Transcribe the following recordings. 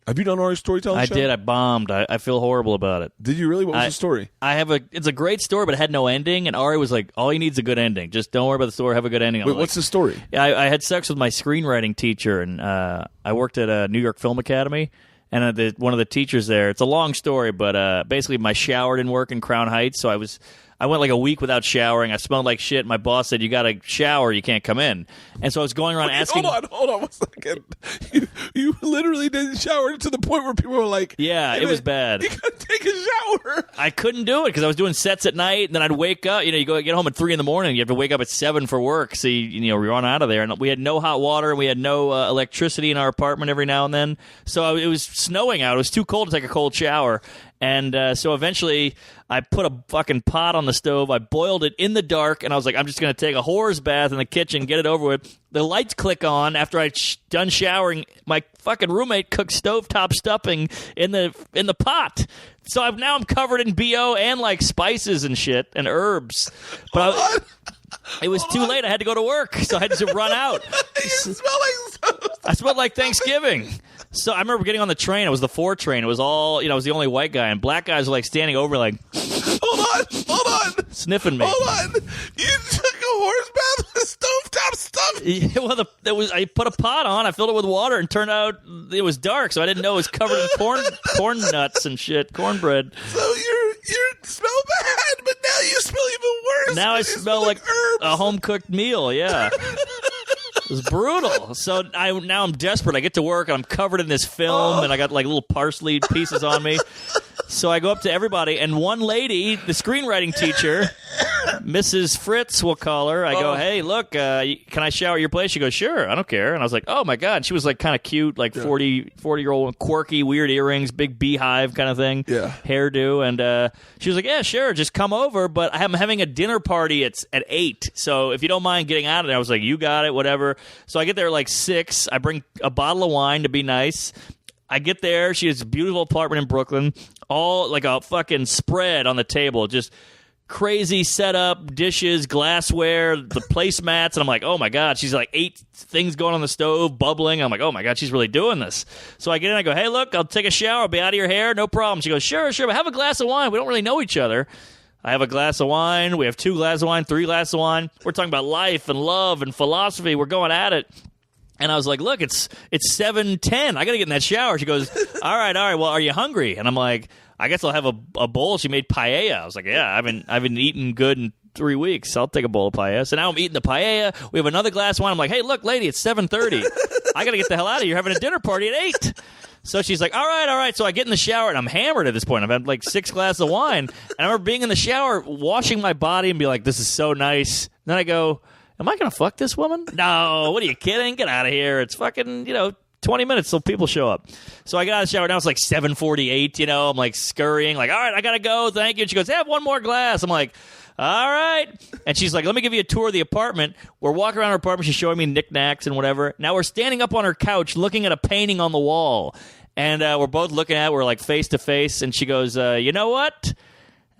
Have you done Ari's storytelling show? I did. I bombed. I feel horrible about it. Did you really? What was the story? It's a great story, but it had no ending. And Ari was like, all you need is a good ending. Just don't worry about the story. Have a good ending. Wait, what's the story? I had sex with my screenwriting teacher, and I worked at a New York Film Academy. And one of the teachers there, it's a long story, but basically my shower didn't work in Crown Heights, so I went like a week without showering. I smelled like shit. My boss said, you got to shower. You can't come in. And so I was going around asking. Hold on 1 second. You literally didn't shower to the point where people were like, yeah, hey, it was bad. You got to take a shower. I couldn't do it because I was doing sets at night, and then I'd wake up. You get home at 3 in the morning. You have to wake up at 7 for work. So we run out of there. And we had no hot water, and we had no electricity in our apartment every now and then. So it was snowing out. It was too cold to take a cold shower. And so eventually I put a fucking pot on the stove. I boiled it in the dark, and I was like, I'm just going to take a whore's bath in the kitchen, get it over with. The lights click on after I done showering. My fucking roommate cooked stovetop stuffing in the pot. So now I'm covered in BO and like spices and shit and herbs. But it was too late. I had to go to work, so I had to run out. I smelled like Thanksgiving. So I remember getting on the train. It was the 4 train. It was all, I was the only white guy, and black guys were like standing over like, Hold on. Sniffing me. Hold on. You took a horse bath with stovetop stuff? Yeah, well, I put a pot on, I filled it with water, and turned out it was dark, so I didn't know it was covered in corn nuts and shit, cornbread. So you smell bad, but now you smell even worse. Now I smell like herbs. a home-cooked meal, yeah. It was brutal. So now I'm desperate. I get to work, and I'm covered in this film, and I got like little parsley pieces on me. So I go up to everybody, and one lady, the screenwriting teacher, Mrs. Fritz, we'll call her. I go, hey, look, can I shower at your place? She goes, sure, I don't care. And I was like, oh, my God. She was like kind of cute, like 40-year-old, quirky, weird earrings, big beehive kind of thing, hairdo. And she was like, yeah, sure, just come over. But I'm having a dinner party at 8. So if you don't mind getting out of there, I was like, you got it, whatever. So I get there at like 6. I bring a bottle of wine to be nice. I get there. She has a beautiful apartment in Brooklyn, all like a fucking spread on the table, just crazy setup, dishes, glassware, the placemats. And I'm like, oh, my God. She's like 8 things going on the stove, bubbling. I'm like, oh, my God, she's really doing this. So I get in. I go, hey, look, I'll take a shower. I'll be out of your hair. No problem. She goes, sure, but have a glass of wine. We don't really know each other. I have a glass of wine. We have 2 glasses of wine, 3 glasses of wine. We're talking about life and love and philosophy. We're going at it. And I was like, look, it's 7:10. I got to get in that shower. She goes, all right. Well, are you hungry? And I'm like, I guess I'll have a bowl. She made paella. I was like, yeah, I've been eating good in 3 weeks. I'll take a bowl of paella. So now I'm eating the paella. We have another glass of wine. I'm like, hey, look, lady, it's 7:30. I got to get the hell out of here. You're having a dinner party at 8. So she's like, all right. So I get in the shower, and I'm hammered at this point. I've had like 6 glasses of wine. And I remember being in the shower, washing my body and be like, this is so nice. And then I go, am I going to fuck this woman? No, what are you kidding? Get out of here. It's fucking, 20 minutes till people show up. So I get out of the shower. Now it's like 7:48, I'm like scurrying, like, all right, I got to go. Thank you. And she goes, have one more glass. I'm like, all right. And she's like, let me give you a tour of the apartment. We're walking around her apartment. She's showing me knickknacks and whatever. Now we're standing up on her couch looking at a painting on the wall. And we're both looking at it. We're like face to face. And she goes, you know what?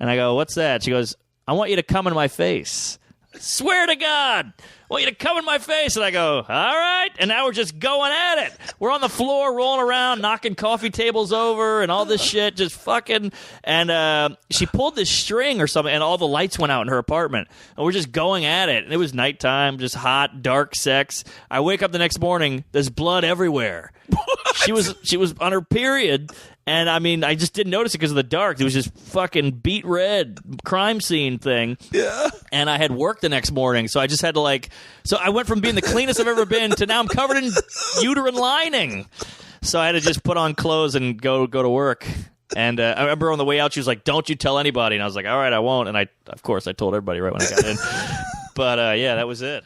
And I go, what's that? She goes, I want you to come in my face. Swear to God, I want you to come in my face. And I go, all right. And now we're just going at it. We're on the floor, rolling around, knocking coffee tables over and all this shit, just fucking. And she pulled this string or something, and all the lights went out in her apartment. And we're just going at it. And it was nighttime, just hot, dark sex. I wake up the next morning, there's blood everywhere. What? She was on her period. And, I mean, I just didn't notice it because of the dark. It was just fucking beet red crime scene thing. Yeah. And I had work the next morning, so I just had to, so I went from being the cleanest I've ever been to now I'm covered in uterine lining. So I had to just put on clothes and go to work. And I remember on the way out, she was like, don't you tell anybody. And I was like, all right, I won't. And of course, I told everybody right when I got in. But, yeah, that was it.